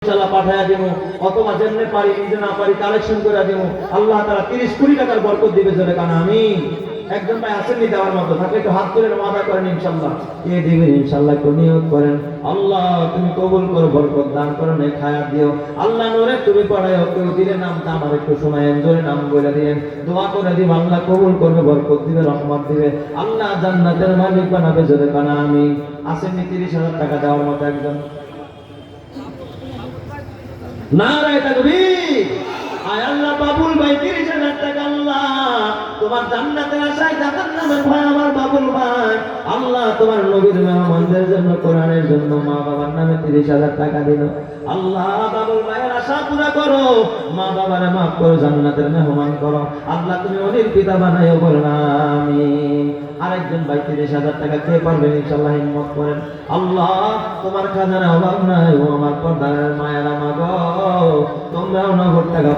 ইনশাআল্লাহ পাঠায়া দেবো, অথবা যেমনে পারি নিজে না পারি কালেকশন করে দেবো। আল্লাহ তাআলা 30 কোটি টাকার বরকত দিবে, জোরে কানা আমিন। একজন ভাই আসেননি দেওয়ার মতো, থাকলে একটু হাত তুলে ওয়াদা করেন ইনশাআল্লাহ কে দিবেন, ইনশাআল্লাহ একটু নিয়ত করেন। আল্লাহ তুমি কবুল করো, বরকত দান করো, নেক হায়াত দিও। আল্লাহ নূরে তুমি পড়ায়ও, কেউ দিলে নামটা আমার একটু শোনায়েন, জোরে নাম বলে দিয়েন, দোয়া করে দিব। আল্লাহ কবুল করবে, বরকত দিবে, রহমত দিবে। আল্লাহ জান্নাতের মালিক বানাবে, জোরে কানা আমিন। আসেননি 30,000 টাকা দেওয়ার মতো একজন? নারায়ে তাকবীর। আয় আল্লাহ বাবুল ভাই 30,000 টাকা, আল্লাহ তোমার জান্নাতের আশায় জাহান্নামের ভয় আমার বাবুল ভাই, আল্লাহ তোমার নবীর মেহমানদের জন্য, কোরআনের জন্য মা বাবার নামে 30,000 টাকা দিল। আল্লাহ বাবুল ভাইয়ের আশা পুরা করো, মা বাবারে মাফ করো, জান্নাতের মেহমান করো। আল্লাহ তুমি অনির পিতা বানাইও, বলেন আমিন। আরেকজন ভাই 30,000 টাকা কে পারবেন ইনশাআল্লাহ হিম্মত করেন। আল্লাহ তোমার খাজানা অভাব নাই, ও আমার পর্দার মায়েরা, মাগো তোমরাও নগদ টাকা